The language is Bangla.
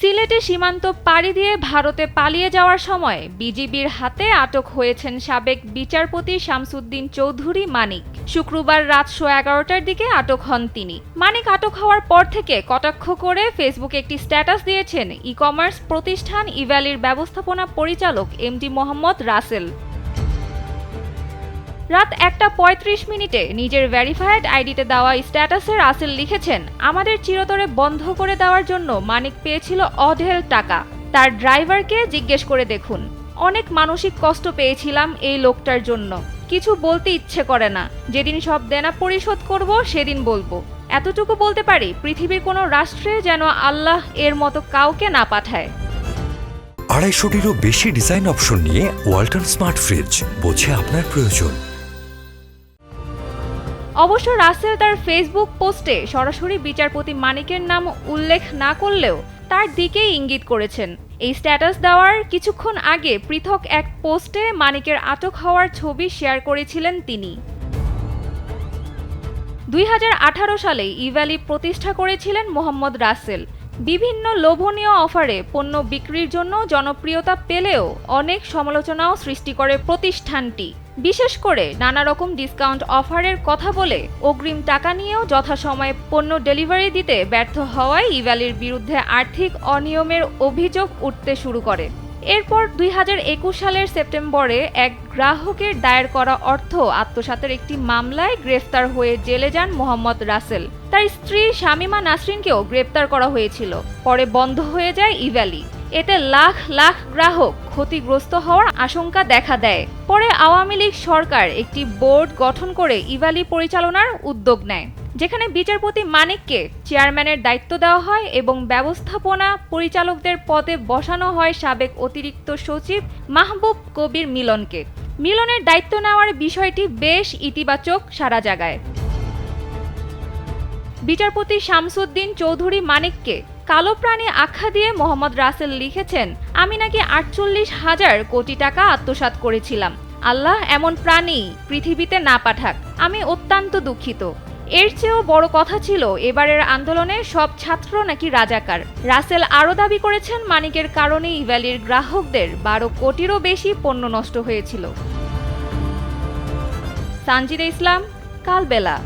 সিলেটে সীমান্ত পাড়ি দিয়ে ভারতে পালিয়ে যাওয়ার সময় বিজিবির হাতে আটক হয়েছেন সাবেক বিচারপতি শামসুদ্দিন চৌধুরী মানিক। শুক্রবার রাত 11:30টার দিকে আটক হন তিনি। মানিক আটক হওয়ার পর থেকে কটাক্ষ করে ফেসবুকে একটি স্ট্যাটাস দিয়েছেন ই-কমার্স প্রতিষ্ঠান ইভ্যালির ব্যবস্থাপনা পরিচালক এমডি মোহাম্মদ রাসেল। রাত 1:35 নিজের ভেরিফাইড আইডিতে দেওয়া স্ট্যাটাসে রাসেল লিখেছেন, আমাদের চিরতরে বন্ধ করে দেওয়ার জন্য মানিক পেয়েছিল অঢেল টাকা। তার ড্রাইভারকে জিজ্ঞেস করে দেখুন। অনেক মানসিক কষ্ট পেয়েছিলাম এই লোকটার জন্য। কিছু বলতে ইচ্ছে করে না। যেদিন সব দেনা পরিশোধ করব সেদিন বলবো। এতটুকু বলতে পারি, পৃথিবীর কোনো রাষ্ট্রে যেন আল্লাহ এর মতো কাউকে না পাঠায়। 250-টিরও বেশি ডিজাইন অপশন নিয়ে ওয়ালটন স্মার্ট ফ্রিজ, বোঝে আপনার প্রয়োজন। অবশ্য রাসেল তার ফেসবুক পোস্টে সরাসরি বিচারপতি মানিকের নাম উল্লেখ না করলেও তার দিকেই ইঙ্গিত করেছেন। এই স্ট্যাটাস দেওয়ার কিছুক্ষণ আগে পৃথক এক পোস্টে মানিকের আটক হওয়ার ছবি শেয়ার করেছিলেন তিনি। 2018 সালে ইভ্যালি প্রতিষ্ঠা করেছিলেন মোহাম্মদ রাসেল। বিভিন্ন লোভনীয় অফারে পণ্য বিক্রির জন্য জনপ্রিয়তা পেলেও অনেক সমালোচনাও সৃষ্টি করে প্রতিষ্ঠানটি। বিশেষ করে নানা রকম ডিসকাউন্ট অফারের কথা বলে অগ্রিম টাকা নিয়েও যথাসময়ে পণ্য ডেলিভারি দিতে ব্যর্থ হওয়ায় ইভ্যালির বিরুদ্ধে আর্থিক অনিয়মের অভিযোগ উঠতে শুরু করে। এরপর 2021 সালের সেপ্টেম্বরে এক গ্রাহকের দায়ের করা অর্থ আত্মসাতের একটি মামলায় গ্রেফতার হয়ে জেলে যান মোহাম্মদ রাসেল। তার স্ত্রী শামিমা নাসরিনকেও গ্রেফতার করা হয়েছিল। পরে বন্ধ হয়ে যায় ইভ্যালি। এতে লাখ লাখ গ্রাহক ক্ষতিগ্রস্ত হওয়ার আশঙ্কা দেখা দেয়। পরে আওয়ামী লীগ সরকার একটি বোর্ড গঠন করে ইভ্যালি পরিচালনার উদ্যোগ নেয়, যেখানে বিচারপতি মানিককে চেয়ারম্যানের দায়িত্ব দেওয়া হয় এবং ব্যবস্থাপনা পরিচালকদের পদে বসানো হয় সাবেক অতিরিক্ত সচিব মাহবুব কবির মিলনকে। মিলনের দায়িত্ব নেওয়ার বিষয়টি বেশ ইতিবাচক সারা জাগায়। বিচারপতি শামসুদ্দিন চৌধুরী মানিককে কালো প্রাণী আখ্যা দিয়ে মোহাম্মদ রাসেল লিখেছেন, আমি নাকি 48,000 কোটি টাকা আত্মসাৎ করেছিলাম। আল্লাহ এমন প্রাণী পৃথিবীতে না পাঠাক। আমি অত্যন্ত দুঃখিত। এর চেয়েও বড় কথা ছিল এবারের আন্দোলনে সব ছাত্র নাকি রাজাকার। রাসেল আরও দাবি করেছেন, মানিকের কারণে ইভ্যালির গ্রাহকদের 12 কোটিরও বেশি পণ্য নষ্ট হয়েছিল। সানজিদা ইসলাম, কালবেলা।